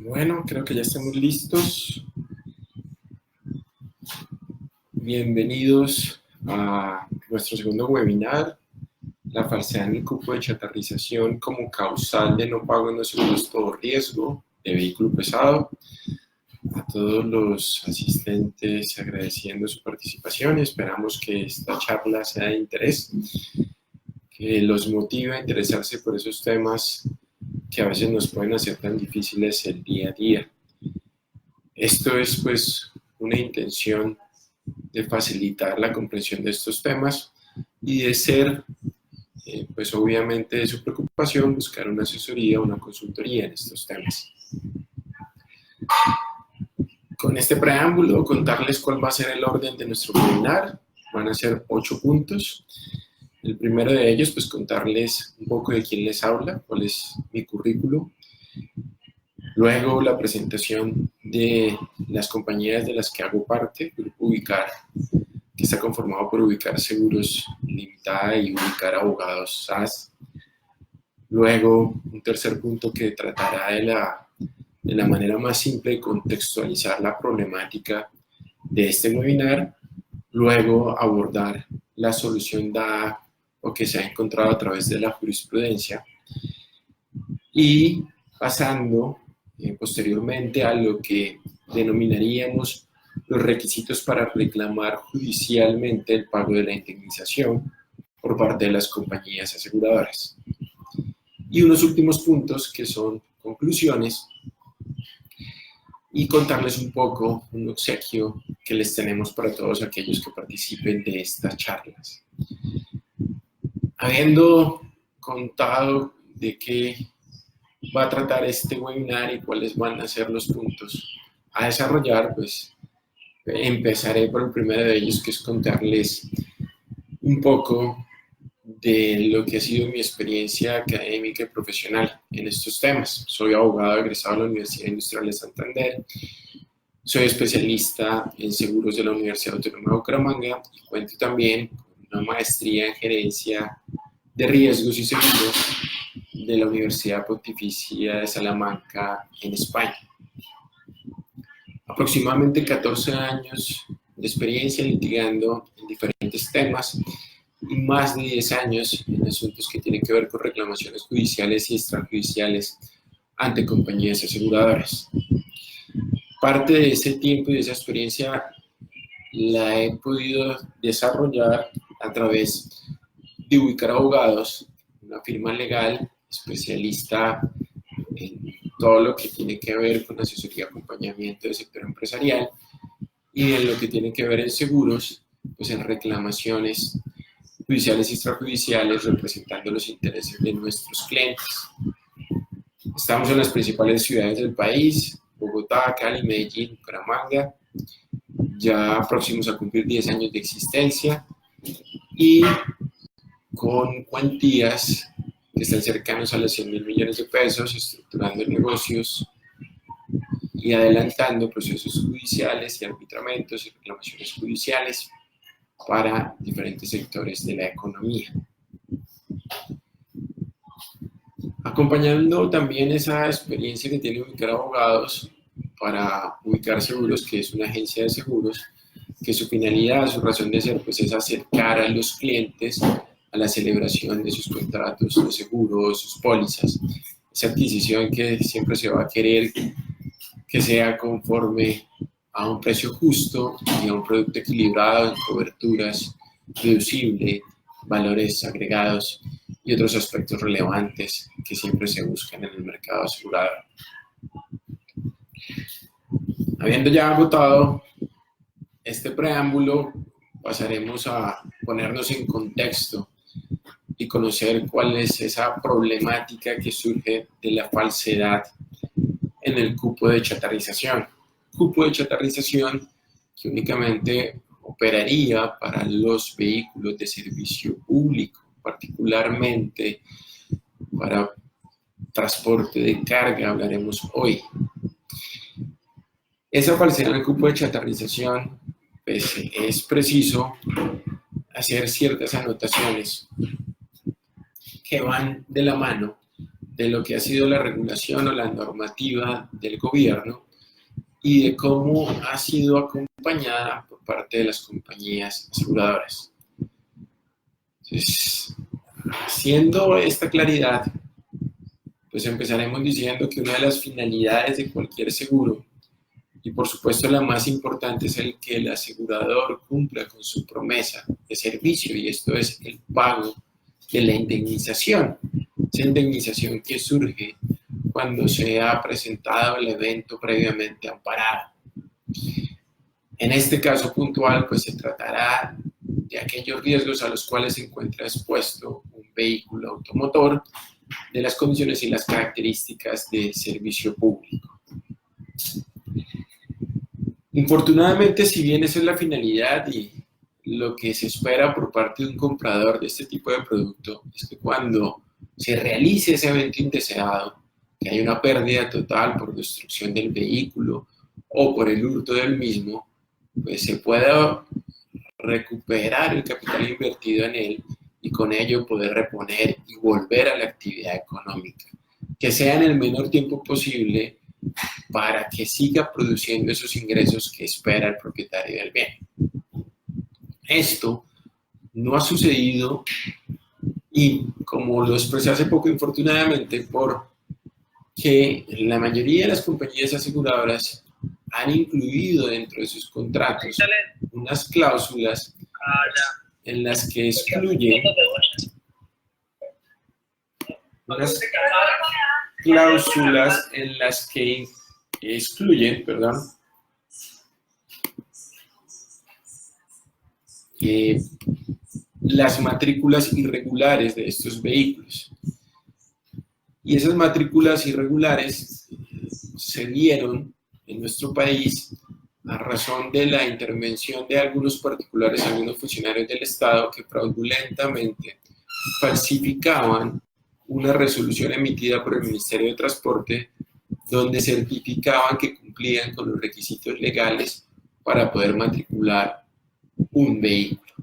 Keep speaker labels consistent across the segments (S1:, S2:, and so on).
S1: Bueno, creo que ya estamos listos. Bienvenidos a nuestro segundo webinar, la falsedad en el cupo de chatarrización como causal de no pago en los seguros por riesgo de vehículo pesado. A todos los asistentes agradeciendo su participación y esperamos que esta charla sea de interés, que los motive a interesarse por esos temas que a veces nos pueden hacer tan difíciles el día a día. Esto es pues una intención de facilitar la comprensión de estos temas y de ser, pues obviamente de su preocupación, buscar una asesoría, una consultoría en estos temas. Con este preámbulo, contarles cuál va a ser el orden de nuestro webinar. Van a ser 8 puntos. El primero de ellos, pues contarles un poco de quién les habla, cuál es mi currículum. Luego la presentación de las compañías de las que hago parte, Grupo Ubicar, que está conformado por Ubicar Seguros Limitada y Ubicar Abogados SAS. Luego un tercer punto que tratará de la manera más simple de contextualizar la problemática de este webinar. Luego abordar la solución dada o que se ha encontrado a través de la jurisprudencia. Y pasando posteriormente a lo que denominaríamos los requisitos para reclamar judicialmente el pago de la indemnización por parte de las compañías aseguradoras. Y unos últimos puntos que son conclusiones y contarles un poco un obsequio que les tenemos para todos aquellos que participen de estas charlas. Habiendo contado de qué va a tratar este webinar y cuáles van a ser los puntos a desarrollar, pues empezaré por el primero de ellos, que es contarles un poco de lo que ha sido mi experiencia académica y profesional en estos temas. Soy abogado egresado de la Universidad Industrial de Santander, soy especialista en seguros de la Universidad Autónoma de Bucaramanga y cuento también con una maestría en gerencia de riesgos y seguros de la Universidad Pontificia de Salamanca en España. Aproximadamente 14 años de experiencia litigando en diferentes temas y más de 10 años en asuntos que tienen que ver con reclamaciones judiciales y extrajudiciales ante compañías aseguradoras. Parte de ese tiempo y de esa experiencia la he podido desarrollar a través de Ubicar Abogados, una firma legal especialista en todo lo que tiene que ver con asesoría y acompañamiento del sector empresarial y en lo que tiene que ver en seguros, pues en reclamaciones judiciales y extrajudiciales representando los intereses de nuestros clientes. Estamos en las principales ciudades del país, Bogotá, Cali, Medellín, Bucaramanga, ya próximos a cumplir 10 años de existencia y con cuantías que están cercanos a los 100.000 millones de pesos, estructurando negocios y adelantando procesos judiciales y arbitramentos y reclamaciones judiciales para diferentes sectores de la economía. Acompañando también esa experiencia que tiene Ubicar Abogados para Ubicar Seguros, que es una agencia de seguros, que su finalidad, su razón de ser, pues es acercar a los clientes a la celebración de sus contratos de seguro, sus pólizas, esa adquisición que siempre se va a querer que sea conforme a un precio justo y a un producto equilibrado en coberturas, deducible, valores agregados y otros aspectos relevantes que siempre se buscan en el mercado asegurador. Habiendo ya agotado este preámbulo, pasaremos a ponernos en contexto y conocer cuál es esa problemática que surge de la falsedad en el cupo de chatarrización. Cupo de chatarrización que únicamente operaría para los vehículos de servicio público, particularmente para transporte de carga, hablaremos hoy. Esa falsedad en el cupo de chatarrización, pues, es preciso hacer ciertas anotaciones que van de la mano de lo que ha sido la regulación o la normativa del gobierno y de cómo ha sido acompañada por parte de las compañías aseguradoras. Entonces, haciendo esta claridad, pues empezaremos diciendo que una de las finalidades de cualquier seguro, y por supuesto la más importante, es el que el asegurador cumpla con su promesa de servicio, y esto es el pago de la indemnización. Esa indemnización que surge cuando se ha presentado el evento previamente amparado. En este caso puntual, pues se tratará de aquellos riesgos a los cuales se encuentra expuesto un vehículo automotor, de las condiciones y las características de servicio público. Infortunadamente, si bien esa es la finalidad y lo que se espera por parte de un comprador de este tipo de producto, es que cuando se realice ese evento indeseado, que hay una pérdida total por destrucción del vehículo o por el hurto del mismo, pues se pueda recuperar el capital invertido en él y con ello poder reponer y volver a la actividad económica, que sea en el menor tiempo posible para que siga produciendo esos ingresos que espera el propietario del bien. Esto no ha sucedido y, como lo expresé hace poco, infortunadamente, porque la mayoría de las compañías aseguradoras han incluido dentro de sus contratos unas cláusulas en las que excluyen las matrículas irregulares de estos vehículos. Y esas matrículas irregulares se dieron en nuestro país a razón de la intervención de algunos particulares, algunos funcionarios del Estado que fraudulentamente falsificaban una resolución emitida por el Ministerio de Transporte donde certificaban que cumplían con los requisitos legales para poder matricular un vehículo.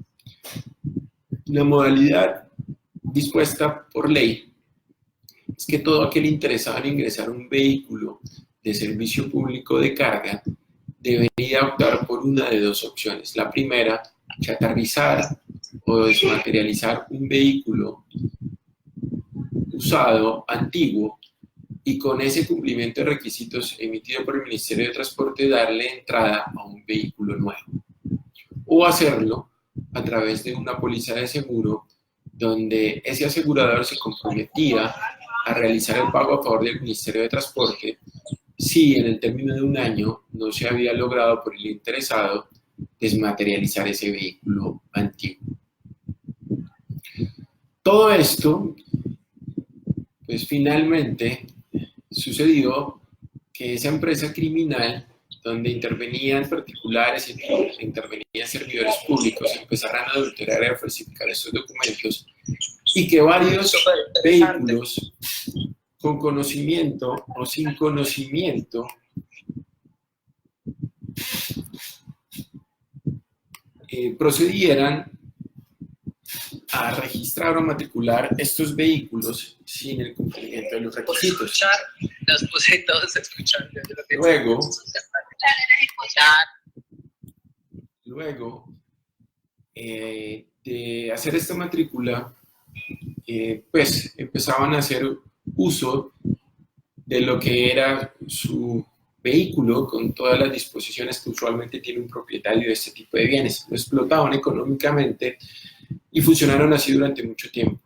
S1: La modalidad dispuesta por ley es que todo aquel interesado en ingresar un vehículo de servicio público de carga debería optar por una de dos opciones. La primera, chatarrizar o desmaterializar un vehículo usado, antiguo, y con ese cumplimiento de requisitos emitido por el Ministerio de Transporte darle entrada a un vehículo nuevo. O hacerlo a través de una póliza de seguro donde ese asegurador se comprometía a realizar el pago a favor del Ministerio de Transporte si en el término de un año no se había logrado por el interesado desmaterializar ese vehículo antiguo. Todo esto, pues finalmente sucedió que esa empresa criminal, donde intervenían particulares e intervenían servidores públicos, empezaran a adulterar y a falsificar estos documentos, y que varios vehículos con conocimiento o sin conocimiento procedieran a registrar o matricular estos vehículos sin el cumplimiento de los requisitos.
S2: Los puse todos a escuchar.
S1: Luego de hacer esta matrícula, pues empezaban a hacer uso de lo que era su vehículo con todas las disposiciones que usualmente tiene un propietario de este tipo de bienes. Lo explotaban económicamente y funcionaron así durante mucho tiempo.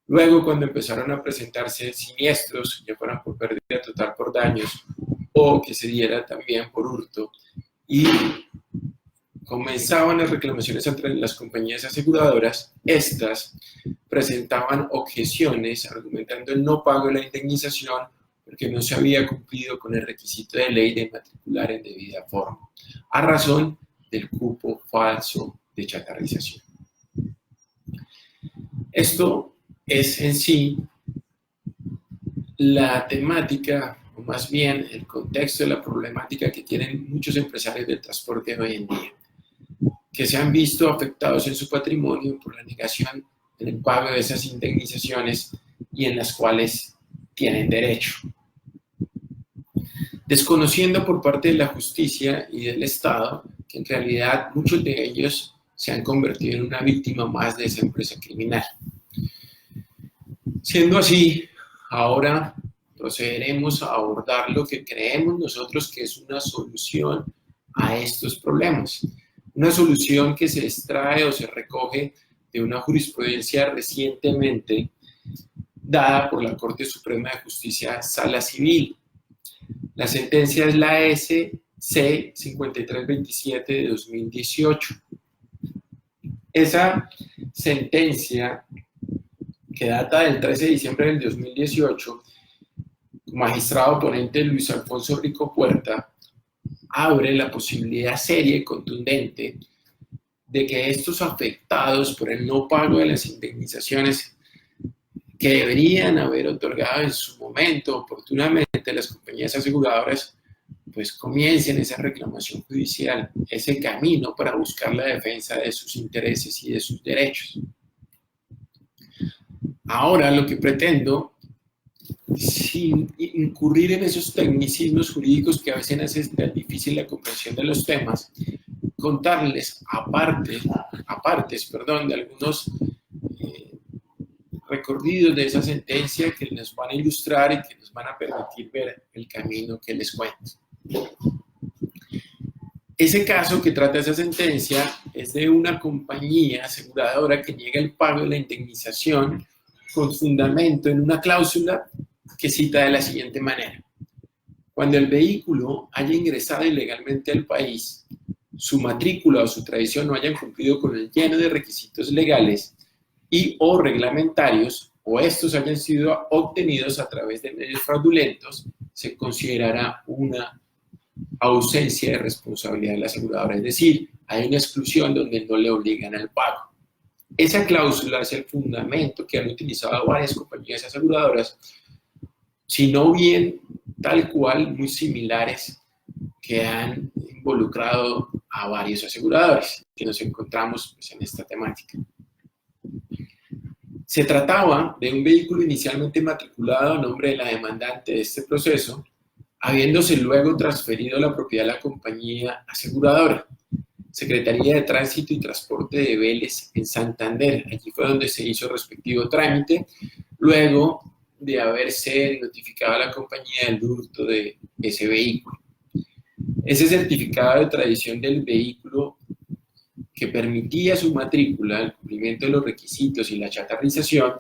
S1: Luego, cuando empezaron a presentarse siniestros, ya fueran por pérdida total por daños o que se diera también por hurto, y comenzaban las reclamaciones entre las compañías aseguradoras, estas presentaban objeciones argumentando el no pago de la indemnización porque no se había cumplido con el requisito de ley de matricular en debida forma, a razón del cupo falso de chatarrización. Esto es en sí la temática, o más bien el contexto de la problemática que tienen muchos empresarios del transporte hoy en día, que se han visto afectados en su patrimonio por la negación en el pago de esas indemnizaciones y en las cuales tienen derecho. Desconociendo por parte de la justicia y del Estado que en realidad muchos de ellos se han convertido en una víctima más de esa empresa criminal. Siendo así, ahora procederemos a abordar lo que creemos nosotros que es una solución a estos problemas. Una solución que se extrae o se recoge de una jurisprudencia recientemente dada por la Corte Suprema de Justicia Sala Civil. La sentencia es la SC 5327 de 2018. Esa sentencia, que data del 13 de diciembre del 2018, magistrado ponente Luis Alfonso Rico Puerta, abre la posibilidad seria y contundente de que estos afectados por el no pago de las indemnizaciones que deberían haber otorgado en su momento oportunamente las compañías aseguradoras, pues comiencen esa reclamación judicial, ese camino para buscar la defensa de sus intereses y de sus derechos. Ahora lo que pretendo, sin incurrir en esos tecnicismos jurídicos que a veces hacen tan difícil la comprensión de los temas, contarles apartes, de algunos recorridos de esa sentencia que nos van a ilustrar y que nos van a permitir ver el camino que les cuento. Ese caso que trata esa sentencia es de una compañía aseguradora que niega el pago de la indemnización con fundamento en una cláusula que cita de la siguiente manera: cuando el vehículo haya ingresado ilegalmente al país, su matrícula o su tradición no hayan cumplido con el lleno de requisitos legales y o reglamentarios, o estos hayan sido obtenidos a través de medios fraudulentos, se considerará una ausencia de responsabilidad de la aseguradora, es decir, hay una exclusión donde no le obligan al pago. Esa cláusula es el fundamento que han utilizado varias compañías aseguradoras, si no bien tal cual, muy similares, que han involucrado a varios aseguradores que nos encontramos pues, en esta temática. Se trataba de un vehículo inicialmente matriculado a nombre de la demandante de este proceso, habiéndose luego transferido la propiedad a la compañía aseguradora, Secretaría de Tránsito y Transporte de Vélez en Santander. Allí fue donde se hizo el respectivo trámite, luego de haberse notificado a la compañía del hurto de ese vehículo. Ese certificado de tradición del vehículo que permitía su matrícula, el cumplimiento de los requisitos y la chatarrización,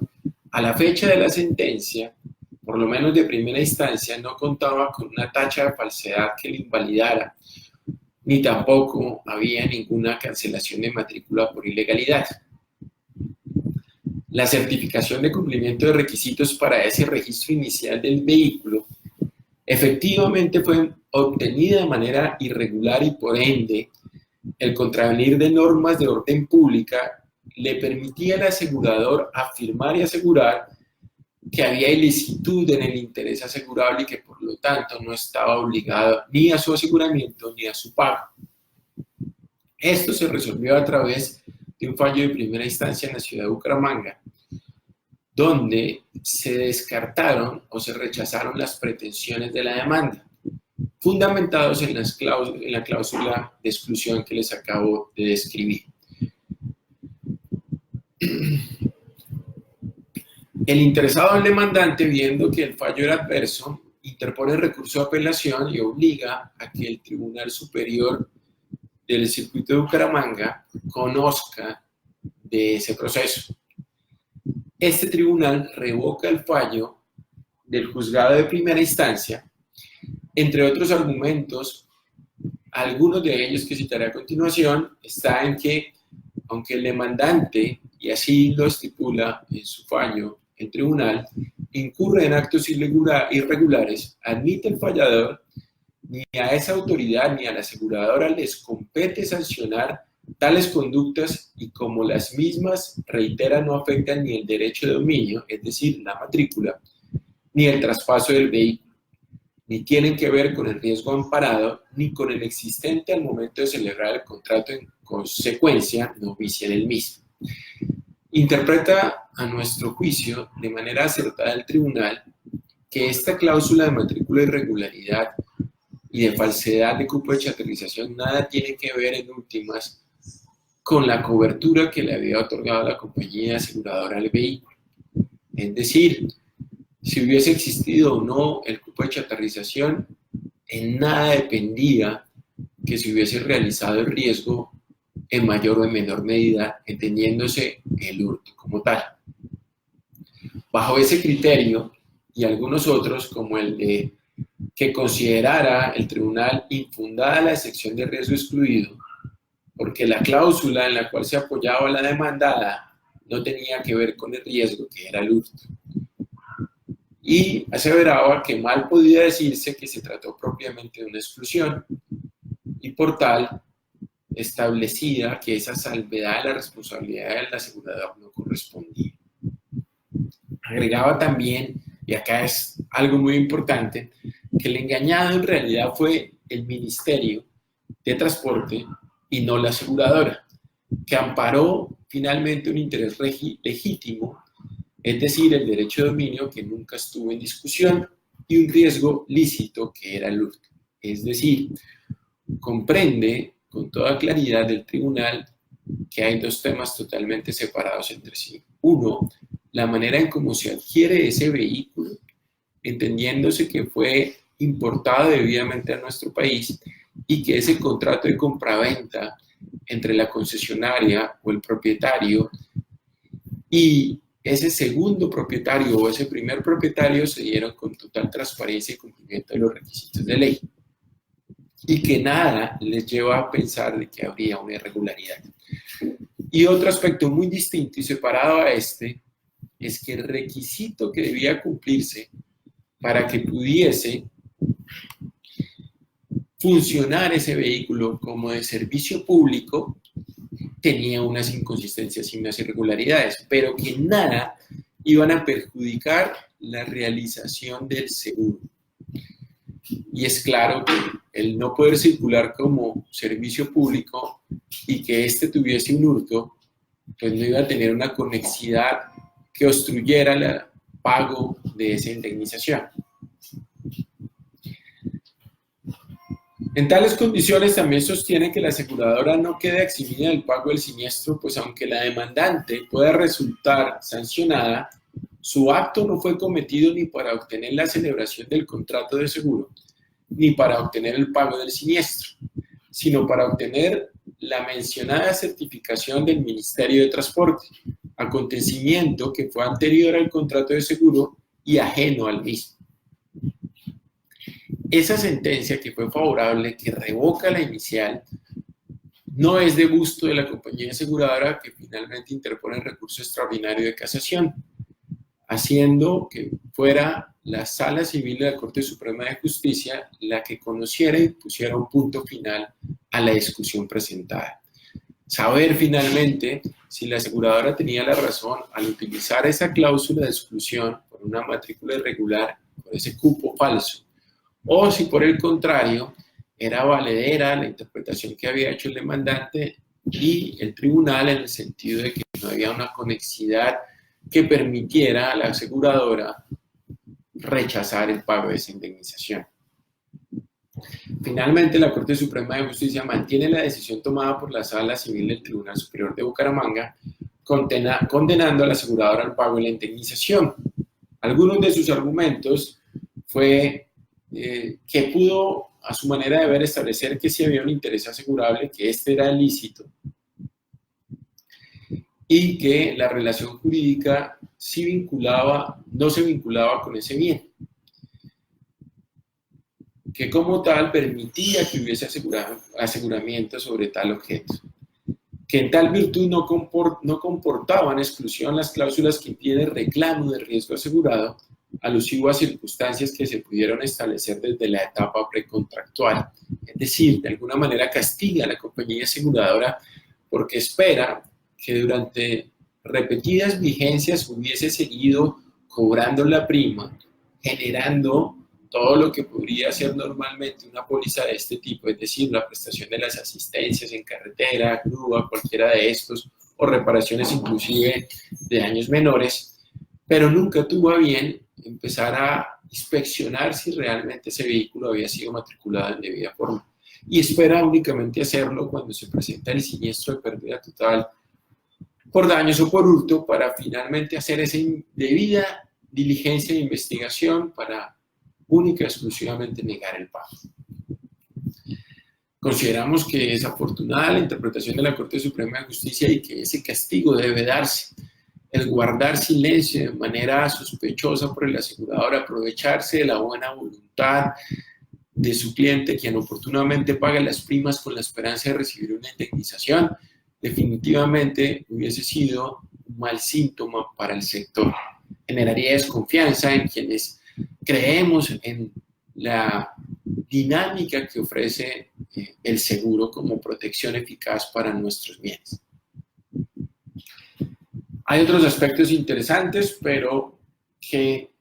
S1: a la fecha de la sentencia, por lo menos de primera instancia, no contaba con una tacha de falsedad que le invalidara, ni tampoco había ninguna cancelación de matrícula por ilegalidad. La certificación de cumplimiento de requisitos para ese registro inicial del vehículo efectivamente fue obtenida de manera irregular y por ende el contravenir de normas de orden pública le permitía al asegurador afirmar y asegurar que había ilicitud en el interés asegurable y que por lo tanto no estaba obligado ni a su aseguramiento ni a su pago. Esto se resolvió a través de un fallo de primera instancia en la ciudad de Bucaramanga, donde se descartaron o se rechazaron las pretensiones de la demanda, fundamentados en la cláusula de exclusión que les acabo de describir. El interesado del demandante, viendo que el fallo era adverso, interpone recurso de apelación y obliga a que el Tribunal Superior del Circuito de Bucaramanga conozca de ese proceso. Este tribunal revoca el fallo del juzgado de primera instancia, entre otros argumentos, algunos de ellos que citaré a continuación, está en que, aunque el demandante, y así lo estipula en su fallo el tribunal, incurre en actos irregulares, admite el fallador, ni a esa autoridad ni a la aseguradora les compete sancionar tales conductas y como las mismas, reitera, no afectan ni el derecho de dominio, es decir, la matrícula, ni el traspaso del vehículo, ni tienen que ver con el riesgo amparado, ni con el existente al momento de celebrar el contrato en consecuencia, no vicia del mismo. Interpreta a nuestro juicio de manera acertada el tribunal que esta cláusula de matrícula de irregularidad y de falsedad de cupo de chatarrización nada tiene que ver en últimas con la cobertura que le había otorgado la compañía aseguradora al vehículo. Es decir, si hubiese existido o no el cupo de chatarrización, en nada dependía que se hubiese realizado el riesgo en mayor o en menor medida, entendiéndose el hurto como tal. Bajo ese criterio y algunos otros, como el de que considerara el tribunal infundada la excepción de riesgo excluido, porque la cláusula en la cual se apoyaba la demandada no tenía que ver con el riesgo, que era el hurto. Y aseveraba que mal podía decirse que se trató propiamente de una exclusión, y por tal establecida que esa salvedad de la responsabilidad del asegurador no correspondía. Agregaba también, y acá es algo muy importante, que el engañado en realidad fue el Ministerio de Transporte y no la aseguradora, que amparó finalmente un interés legítimo, es decir, el derecho de dominio que nunca estuvo en discusión y un riesgo lícito que era el hurto. Es decir, comprende con toda claridad el tribunal que hay dos temas totalmente separados entre sí. Uno, la manera en cómo se adquiere ese vehículo, entendiéndose que fue importado debidamente a nuestro país y que ese contrato de compraventa entre la concesionaria o el propietario y ese segundo propietario o ese primer propietario se dieron con total transparencia y cumplimiento de los requisitos de ley, y que nada les lleva a pensar de que habría una irregularidad. Y otro aspecto muy distinto y separado a este es que el requisito que debía cumplirse para que pudiese funcionar ese vehículo como de servicio público tenía unas inconsistencias y unas irregularidades, pero que nada iban a perjudicar la realización del seguro. Y es claro que el no poder circular como servicio público y que éste tuviese un hurto, pues no iba a tener una conexidad que obstruyera el pago de esa indemnización. En tales condiciones también sostiene que la aseguradora no queda eximida del pago del siniestro, pues aunque la demandante pueda resultar sancionada, su acto no fue cometido ni para obtener la celebración del contrato de seguro, ni para obtener el pago del siniestro, sino para obtener la mencionada certificación del Ministerio de Transporte, acontecimiento que fue anterior al contrato de seguro y ajeno al mismo. Esa sentencia que fue favorable, que revoca la inicial, no es de gusto de la compañía aseguradora, que finalmente interpone el recurso extraordinario de casación, haciendo que fuera la Sala Civil de la Corte Suprema de Justicia la que conociera y pusiera un punto final a la discusión presentada. Saber finalmente si la aseguradora tenía la razón al utilizar esa cláusula de exclusión por una matrícula irregular, por ese cupo falso, o si por el contrario era valedera la interpretación que había hecho el demandante y el tribunal, en el sentido de que no había una conexidad que permitiera a la aseguradora rechazar el pago de esa indemnización. Finalmente, la Corte Suprema de Justicia mantiene la decisión tomada por la Sala Civil del Tribunal Superior de Bucaramanga, condenando a la aseguradora al pago de la indemnización. Algunos de sus argumentos fue que pudo, a su manera de ver, establecer que si había un interés asegurable, que este era ilícito, y que la relación jurídica sí no se vinculaba con ese bien, que como tal permitía que hubiese aseguramiento sobre tal objeto, que en tal virtud no comportaban exclusión las cláusulas que impiden reclamo de riesgo asegurado, alusivo a circunstancias que se pudieron establecer desde la etapa precontractual. Es decir, de alguna manera castiga a la compañía aseguradora porque espera que durante repetidas vigencias hubiese seguido cobrando la prima, generando todo lo que podría ser normalmente una póliza de este tipo, es decir, la prestación de las asistencias en carretera, grúa, cualquiera de estos, o reparaciones inclusive de daños menores, pero nunca tuvo a bien empezar a inspeccionar si realmente ese vehículo había sido matriculado en debida forma. Y espera únicamente hacerlo cuando se presenta el siniestro de pérdida total por daños o por hurto, para finalmente hacer esa debida diligencia de investigación para única y exclusivamente negar el pago. Consideramos que es afortunada la interpretación de la Corte Suprema de Justicia y que ese castigo debe darse. El guardar silencio de manera sospechosa por el asegurador, aprovecharse de la buena voluntad de su cliente, quien oportunamente paga las primas con la esperanza de recibir una indemnización, definitivamente hubiese sido un mal síntoma para el sector. Generaría desconfianza en quienes creemos en la dinámica que ofrece el seguro como protección eficaz para nuestros bienes. Hay otros aspectos interesantes, pero que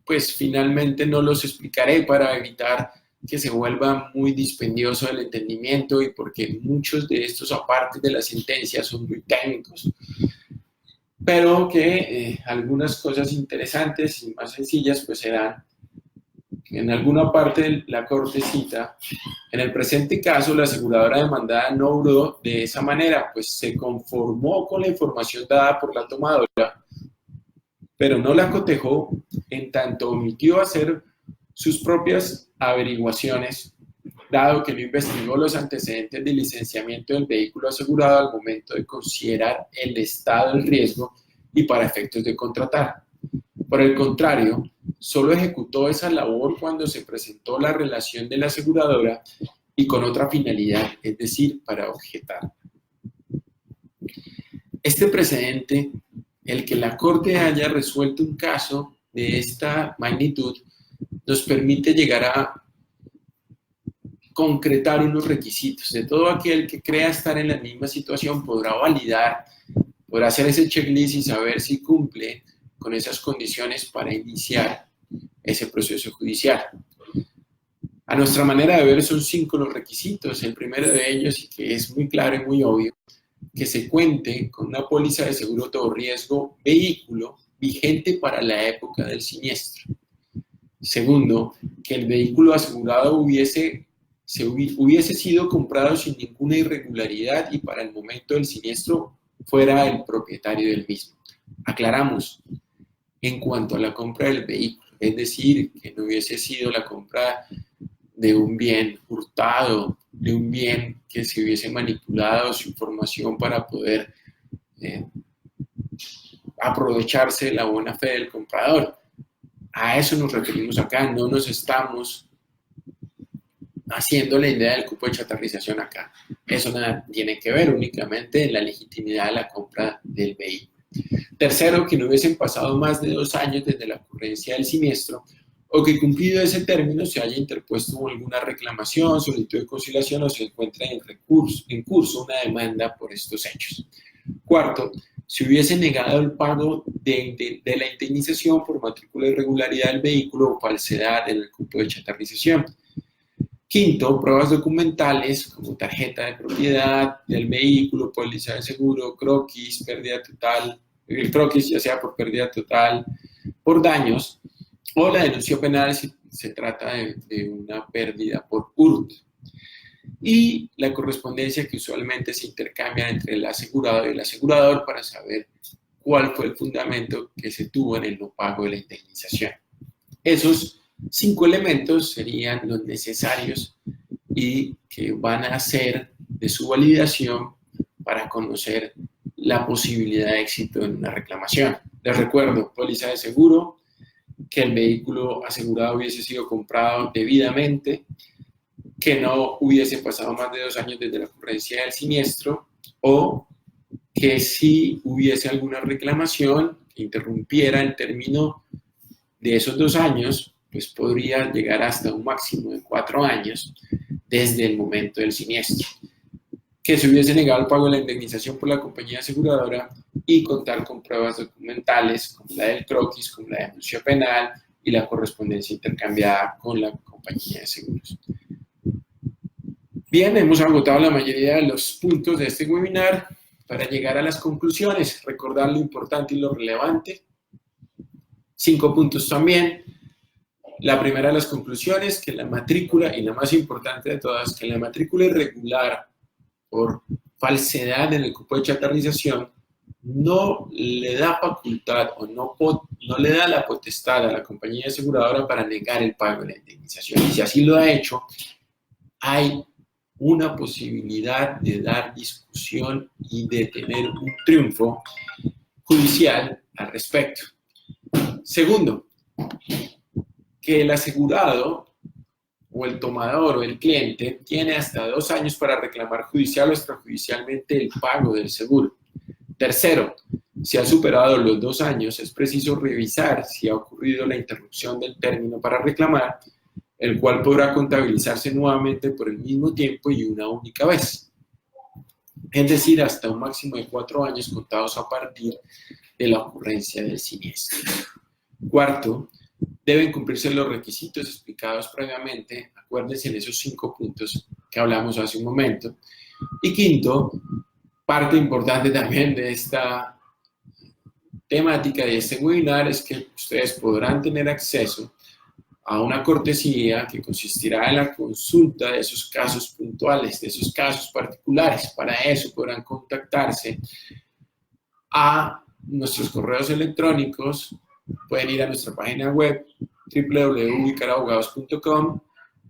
S1: pues finalmente no los explicaré para evitar que se vuelva muy dispendioso el entendimiento y porque muchos de estos aparte de la sentencia son muy técnicos, pero que algunas cosas interesantes y más sencillas pues serán que en alguna parte la Corte cita: en el presente caso la aseguradora demandada no obró de esa manera, pues se conformó con la información dada por la tomadora, pero no la cotejó en tanto omitió hacer sus propias averiguaciones, dado que no investigó los antecedentes de licenciamiento del vehículo asegurado al momento de considerar el estado del riesgo y para efectos de contratar. Por el contrario, solo ejecutó esa labor cuando se presentó la relación de la aseguradora y con otra finalidad, es decir, para objetar. Este precedente, el que la Corte haya resuelto un caso de esta magnitud, nos permite llegar a concretar unos requisitos. De todo aquel que crea estar en la misma situación podrá validar, podrá hacer ese checklist y saber si cumple con esas condiciones para iniciar ese proceso judicial. A nuestra manera de ver son 5 los requisitos. El primero de ellos, y que es muy claro y muy obvio, que se cuente con una póliza de seguro todo riesgo vehículo vigente para la época del siniestro. Segundo, que el vehículo asegurado hubiese sido comprado sin ninguna irregularidad y para el momento del siniestro fuera el propietario del mismo. Aclaramos, en cuanto a la compra del vehículo, es decir, que no hubiese sido la compra de un bien hurtado, de un bien que se hubiese manipulado su información para poder aprovecharse de la buena fe del comprador. A eso nos referimos acá, no nos estamos haciendo la idea del cupo de chatarrización acá. Eso nada tiene que ver, únicamente en la legitimidad de la compra del vehículo. Tercero, que no hubiesen pasado más de 2 años desde la ocurrencia del siniestro o que cumplido ese término se haya interpuesto alguna reclamación, solicitud de conciliación o se encuentre en curso una demanda por estos hechos. Cuarto, se hubiese negado el pago de la indemnización por matrícula de irregularidad del vehículo o falsedad en el cupo de chatarrización. Quinto, pruebas documentales como tarjeta de propiedad del vehículo, póliza de seguro, croquis, pérdida total, el croquis ya sea por pérdida total, por daños, o la denuncia penal si se trata de una pérdida por hurto. Y la correspondencia que usualmente se intercambia entre el asegurado y el asegurador para saber cuál fue el fundamento que se tuvo en el no pago de la indemnización. Esos 5 elementos serían los necesarios y que van a ser de su validación para conocer la posibilidad de éxito en una reclamación. Les recuerdo, póliza de seguro, que el vehículo asegurado hubiese sido comprado debidamente, que no hubiese pasado más de 2 años desde la ocurrencia del siniestro o que si hubiese alguna reclamación que interrumpiera el término de esos 2 años, pues podría llegar hasta un máximo de 4 años desde el momento del siniestro. Que se hubiese negado el pago de la indemnización por la compañía aseguradora y contar con pruebas documentales como la del croquis, como la denuncia penal y la correspondencia intercambiada con la compañía de seguros. Bien, hemos agotado la mayoría de los puntos de este webinar. Para llegar a las conclusiones, recordar lo importante y lo relevante. 5 puntos también. La primera de las conclusiones, que la matrícula, y la más importante de todas, que la matrícula irregular por falsedad en el cupo de chatarrización no le da facultad o no le da la potestad a la compañía aseguradora para negar el pago de la indemnización. Y si así lo ha hecho, hay una posibilidad de dar discusión y de tener un triunfo judicial al respecto. Segundo, que el asegurado o el tomador o el cliente tiene hasta 2 años para reclamar judicial o extrajudicialmente el pago del seguro. Tercero, si ha superado los 2 años, es preciso revisar si ha ocurrido la interrupción del término para reclamar, el cual podrá contabilizarse nuevamente por el mismo tiempo y una única vez. Es decir, hasta un máximo de 4 años contados a partir de la ocurrencia del siniestro. Cuarto, deben cumplirse los requisitos explicados previamente, acuérdense en esos 5 puntos que hablamos hace un momento. Y quinto, parte importante también de esta temática de este webinar es que ustedes podrán tener acceso a una cortesía que consistirá en la consulta de esos casos puntuales, de esos casos particulares. Para eso podrán contactarse a nuestros correos electrónicos. Pueden ir a nuestra página web www.ubicarabogados.com,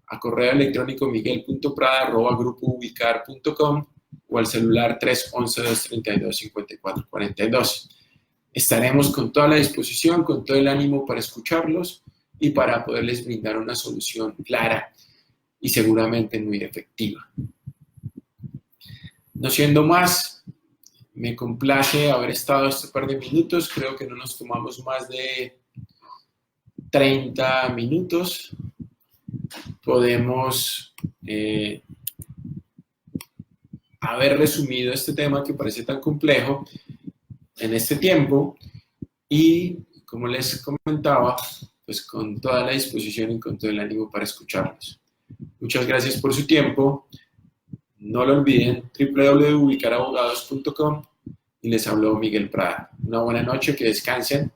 S1: a correo electrónico miguel.prada@grupoubicar.com o al celular 311-232-5442. Estaremos con toda la disposición, con todo el ánimo para escucharlos y para poderles brindar una solución clara y seguramente muy efectiva. No siendo más, me complace haber estado este par de minutos. Creo que no nos tomamos más de 30 minutos. Podemos haber resumido este tema que parece tan complejo en este tiempo y, como les comentaba, pues con toda la disposición y con todo el ánimo para escucharlos. Muchas gracias por su tiempo. No lo olviden, www.ubicarabogados.com, y les habló Miguel Prada. Una buena noche, que descansen.